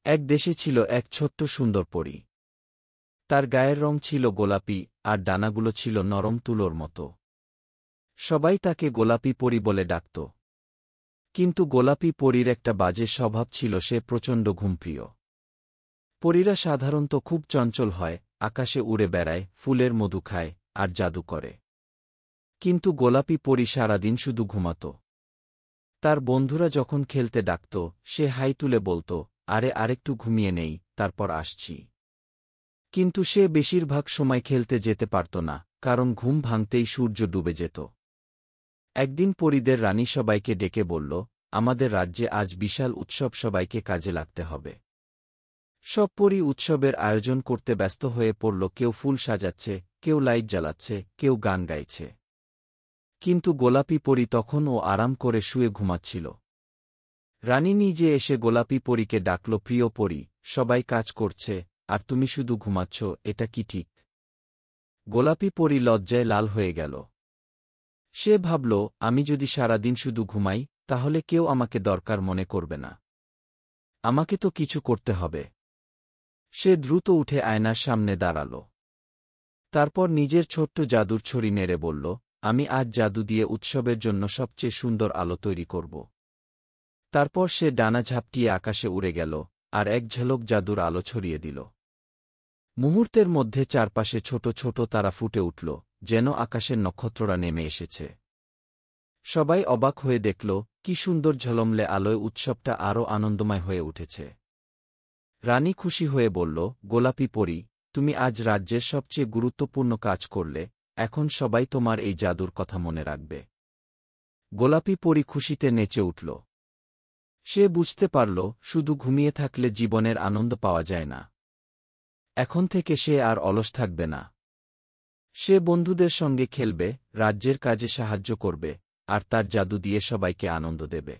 এক দেশে ছিল এক ছোট্ট সুন্দর পরী। তার গায়ের রং ছিল গোলাপি, আর ডানাগুলো ছিল নরম তুলোর মতো। সবাই তাকে গোলাপি পরী বলে ডাকত। কিন্তু গোলাপি পরীর একটা বাজে স্বভাব ছিল, সে প্রচণ্ড ঘুমপ্রিয়। পরীরা সাধারণত খুব চঞ্চল হয়, আকাশে উড়ে বেড়ায়, ফুলের মধু খায়, আর জাদু করে। কিন্তু গোলাপি পরী সারাদিন শুধু ঘুমাত। তার বন্ধুরা যখন খেলতে ডাকত, সে হাই তুলে বলত, আরে আরেকটু ঘুমিয়ে নেই, তারপর আসছি। কিন্তু সে বেশিরভাগ সময় খেলতে যেতে পারত না, কারণ ঘুম ভাঙতেই সূর্য ডুবে যেত। একদিন পরীদের রানী সবাইকে ডেকে বলল, আমাদের রাজ্যে আজ বিশাল উৎসব, সবাইকে কাজে লাগতে হবে। সব পরী উৎসবের আয়োজন করতে ব্যস্ত হয়ে পড়ল, কেউ ফুল সাজাচ্ছে, কেউ লাইট জ্বালাচ্ছে, কেউ গান গাইছে। কিন্তু গোলাপি পরী তখনও আরাম করে শুয়ে ঘুমাচ্ছিল। রানী নিজে এসে গোলাপি পরীকে ডাকল, প্রিয় পরী, সবাই কাজ করছে, আর তুমি শুধু ঘুমাচ্ছ, এটা কি ঠিক? গোলাপি পরী লজ্জায় লাল হয়ে গেল। সে ভাবল, আমি যদি সারাদিন শুধু ঘুমাই, তাহলে কেউ আমাকে দরকার মনে করবে না। আমাকে তো কিছু করতে হবে। সে দ্রুত উঠে আয়নার সামনে দাঁড়াল। তারপর নিজের ছোট্ট জাদুর ছড়ি নেড়ে বলল, আমি আজ জাদু দিয়ে উৎসবের জন্য সবচেয়ে সুন্দর আলো তৈরি করব। তারপর সে ডানা ঝাপটিয়ে আকাশে উড়ে গেল, আর এক ঝলক জাদুর আলো ছড়িয়ে দিল। মুহূর্তের মধ্যে চারপাশে ছোট ছোট তারা ফুটে উঠল, যেন আকাশের নক্ষত্ররা নেমে এসেছে। সবাই অবাক হয়ে দেখল, কি সুন্দর ঝলমলে আলোয় উৎসবটা আরও আনন্দময় হয়ে উঠেছে। রানী খুশি হয়ে বলল, গোলাপি পরী, তুমি আজ রাজ্যের সবচেয়ে গুরুত্বপূর্ণ কাজ করলে, এখন সবাই তোমার এই জাদুর কথা মনে রাখবে। গোলাপি পরী খুশিতে নেচে উঠল। সে বুঝতে পারল, শুধু ঘুমিয়ে থাকলে জীবনের আনন্দ পাওয়া যায় না। এখন থেকে সে আর অলস থাকবে না। সে বন্ধুদের সঙ্গে খেলবে, রাজ্যের কাজে সাহায্য করবে, আর তার জাদু দিয়ে সবাইকে আনন্দ দেবে।